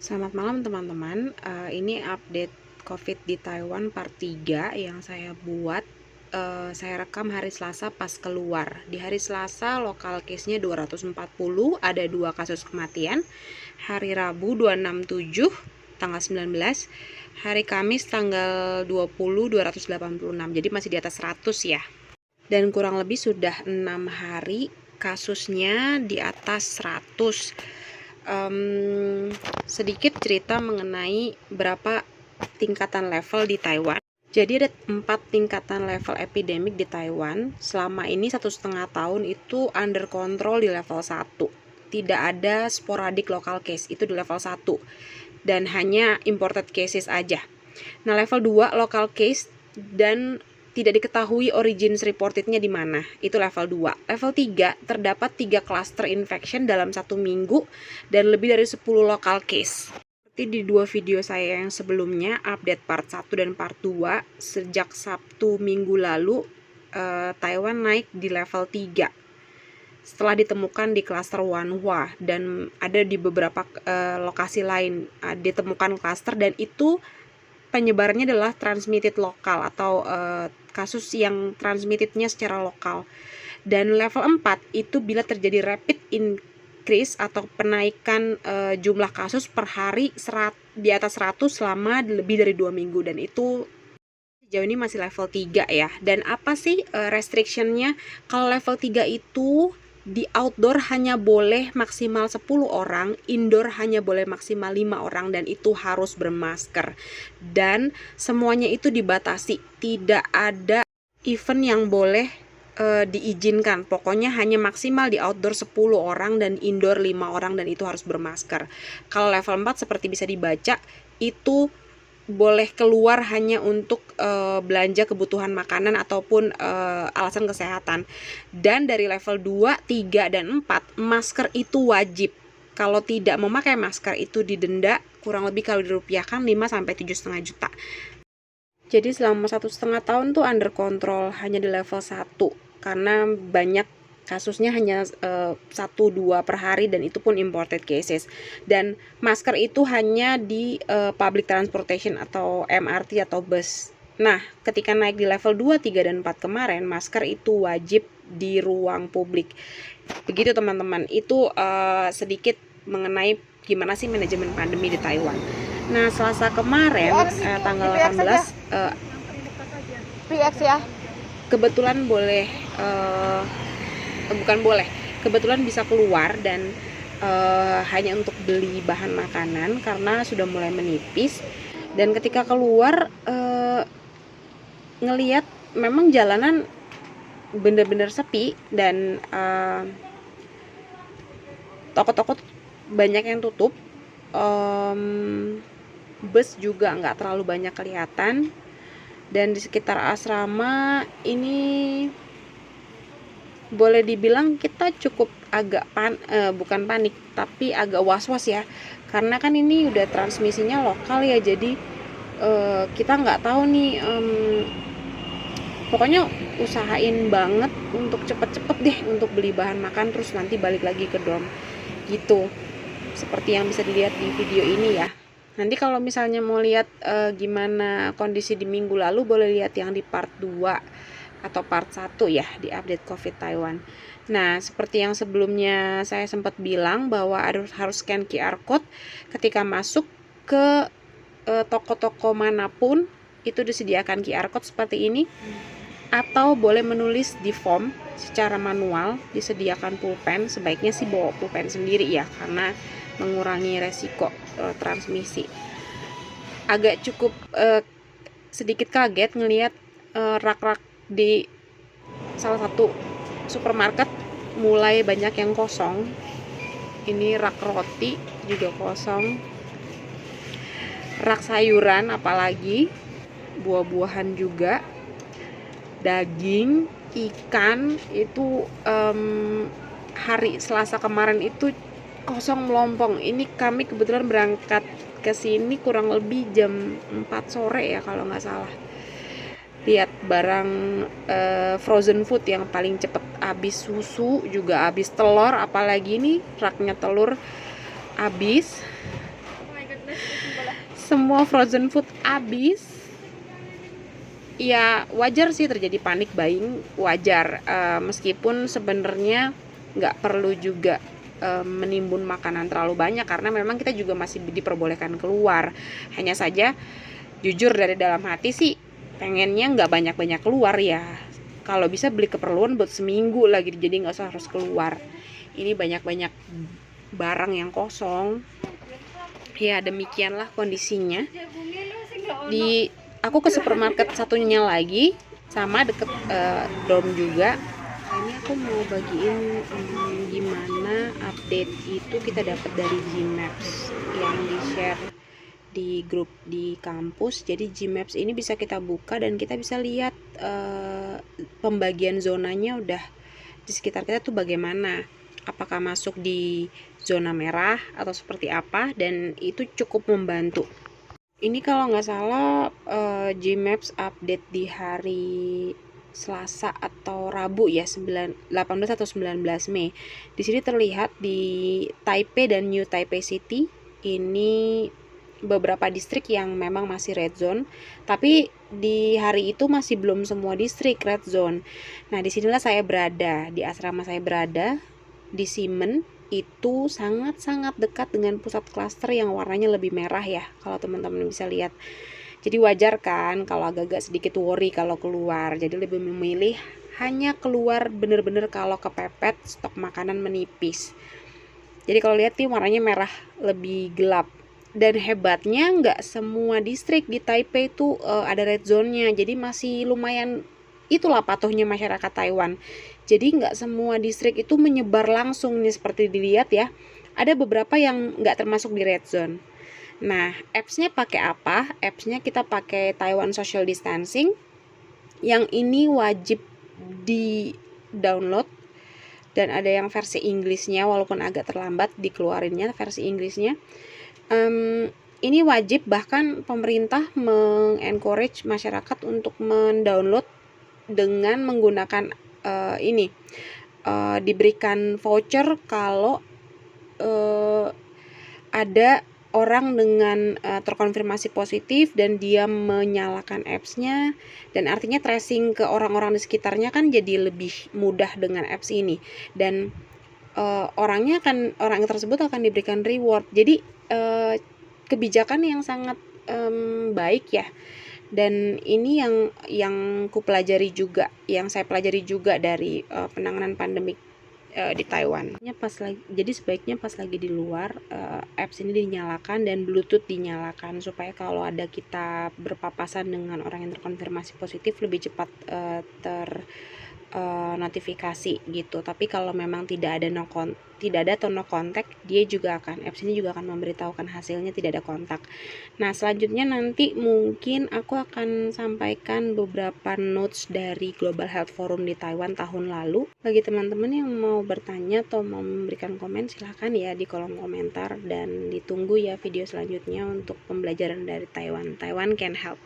Selamat malam teman-teman. Ini update COVID di Taiwan part 3 yang saya buat. Saya rekam hari Selasa pas keluar. Di hari Selasa lokal case-nya 240, ada 2 kasus kematian. Hari Rabu 267 tanggal 19. Hari Kamis tanggal 20 286. Jadi masih di atas 100 ya. Dan kurang lebih sudah 6 hari kasusnya di atas 100. Sedikit cerita mengenai berapa tingkatan level di Taiwan. Jadi ada 4 tingkatan level epidemik di Taiwan. Selama ini 1,5 tahun itu under control di level 1. Tidak ada sporadik local case, itu di level 1. Dan hanya imported cases aja. Nah, level 2 local case dan tidak diketahui origins reportednya di mana. Itu level 2. Level 3 terdapat 3 cluster infection dalam 1 minggu dan lebih dari 10 local case. Seperti di 2 video saya yang sebelumnya, update part 1 dan part 2, sejak Sabtu minggu lalu Taiwan naik di level 3. Setelah ditemukan di klaster Wanhua dan ada di beberapa lokasi lain ditemukan klaster, dan itu penyebarannya adalah transmitted lokal atau kasus yang transmittednya secara lokal. Dan level 4 itu bila terjadi rapid increase atau penaikan jumlah kasus per hari di atas 100 selama lebih dari 2 minggu, dan itu sejauh ini masih level 3 ya. Dan apa sih restrictionnya? Kalau level 3 itu di outdoor hanya boleh maksimal 10 orang, indoor hanya boleh maksimal 5 orang, dan itu harus bermasker. Dan semuanya itu dibatasi, tidak ada event yang boleh diizinkan. Pokoknya hanya maksimal di outdoor 10 orang dan indoor 5 orang, dan itu harus bermasker. Kalau level 4 seperti bisa dibaca, itu boleh keluar hanya untuk belanja kebutuhan makanan ataupun alasan kesehatan. Dan dari level 2, 3, dan 4, masker itu wajib. Kalau tidak memakai masker itu didenda, kurang lebih kalau dirupiahkan 5-7,5 juta. Jadi selama 1,5 tahun tuh under control, hanya di level 1. Karena banyak kasusnya hanya 1-2 per hari, dan itu pun imported cases. Dan masker itu hanya di public transportation atau MRT atau bus. Nah, ketika naik di level 2, 3, dan 4 kemarin, masker itu wajib di ruang publik. Begitu teman-teman, itu sedikit mengenai gimana sih manajemen pandemi di Taiwan. Nah, Selasa kemarin tanggal 18 PX ya. kebetulan kebetulan bisa keluar dan hanya untuk beli bahan makanan karena sudah mulai menipis. Dan ketika keluar ngelihat memang jalanan bener-bener sepi, dan toko-toko banyak yang tutup, bus juga nggak terlalu banyak kelihatan. Dan di sekitar asrama ini boleh dibilang kita cukup agak bukan panik, tapi agak was-was ya, karena kan ini udah transmisinya lokal ya. Jadi kita nggak tahu nih, pokoknya usahain banget untuk cepet-cepet deh untuk beli bahan makan, terus nanti balik lagi ke dorm gitu, seperti yang bisa dilihat di video ini ya. Nanti kalau misalnya mau lihat gimana kondisi di minggu lalu, boleh lihat yang di part 2 atau part 1 ya, di update COVID Taiwan. Nah, seperti yang sebelumnya saya sempat bilang bahwa harus scan QR code ketika masuk ke toko-toko manapun, itu disediakan QR code seperti ini. Atau boleh menulis di form secara manual, disediakan pulpen. Sebaiknya sih bawa pulpen sendiri ya, karena mengurangi resiko transmisi. Agak cukup sedikit kaget ngelihat rak-rak di salah satu supermarket mulai banyak yang kosong. Ini rak roti juga kosong, rak sayuran apalagi, buah-buahan juga, daging, ikan itu hari Selasa kemarin itu kosong melompong. Ini kami kebetulan berangkat ke sini kurang lebih jam 4 sore ya kalau nggak salah. Lihat barang frozen food yang paling cepet habis, susu juga habis, telur apalagi, nih raknya telur habis. semua frozen food habis. Ya wajar sih terjadi panik buying, wajar. Meskipun sebenarnya nggak perlu juga menimbun makanan terlalu banyak, karena memang kita juga masih diperbolehkan keluar. Hanya saja jujur dari dalam hati sih pengennya nggak banyak-banyak keluar ya. Kalau bisa beli keperluan buat seminggu lagi, jadi nggak usah harus keluar. Ini banyak-banyak barang yang kosong. Ya demikianlah kondisinya. Aku ke supermarket satunya lagi, sama deket dorm juga. Ini aku mau bagiin gimana update itu kita dapat dari Gmaps yang di share di grup di kampus. Jadi Gmaps ini bisa kita buka dan kita bisa lihat pembagian zonanya udah di sekitar kita tuh bagaimana, apakah masuk di zona merah atau seperti apa, dan itu cukup membantu. Ini kalau nggak salah Gmaps update di hari Selasa atau Rabu ya, 18 atau 19 Mei. Di sini terlihat di Taipei dan New Taipei City ini beberapa distrik yang memang masih red zone, tapi di hari itu masih belum semua distrik red zone. Nah, disinilah saya berada, di asrama saya berada di Ximen, itu sangat-sangat dekat dengan pusat klaster yang warnanya lebih merah ya, kalau teman-teman bisa lihat. Jadi wajar kan kalau agak-agak sedikit worry kalau keluar. Jadi lebih memilih hanya keluar bener-bener kalau kepepet stok makanan menipis. Jadi kalau lihat nih warnanya merah lebih gelap. Dan hebatnya nggak semua distrik di Taipei itu ada red zone-nya. Jadi masih lumayan, itulah patuhnya masyarakat Taiwan. Jadi nggak semua distrik itu menyebar langsung nih seperti dilihat ya. Ada beberapa yang nggak termasuk di red zone. Nah, apps-nya pakai apa? Apps-nya kita pakai Taiwan Social Distancing. Yang ini wajib di download. Dan ada yang versi Inggrisnya, walaupun agak terlambat dikeluarinnya versi Inggrisnya. Ini wajib, bahkan pemerintah mengencourage masyarakat untuk mendownload dengan menggunakan diberikan voucher kalau ada orang dengan terkonfirmasi positif dan dia menyalakan apps-nya, dan artinya tracing ke orang-orang di sekitarnya kan jadi lebih mudah dengan apps ini, dan orang tersebut akan diberikan reward. Jadi kebijakan yang sangat baik ya. Dan ini yang kupelajari juga, yang saya pelajari juga dari penanganan pandemik di Taiwan. Jadi sebaiknya pas lagi di luar apps ini dinyalakan dan Bluetooth dinyalakan supaya kalau ada kita berpapasan dengan orang yang terkonfirmasi positif lebih cepat notifikasi gitu. Tapi kalau memang tidak ada atau no contact, dia juga apps ini juga akan memberitahukan hasilnya tidak ada kontak. Nah, selanjutnya nanti mungkin aku akan sampaikan beberapa notes dari Global Health Forum di Taiwan tahun lalu. Bagi teman-teman yang mau bertanya atau mau memberikan komen, silahkan ya di kolom komentar, dan ditunggu ya video selanjutnya untuk pembelajaran dari Taiwan. Taiwan can help.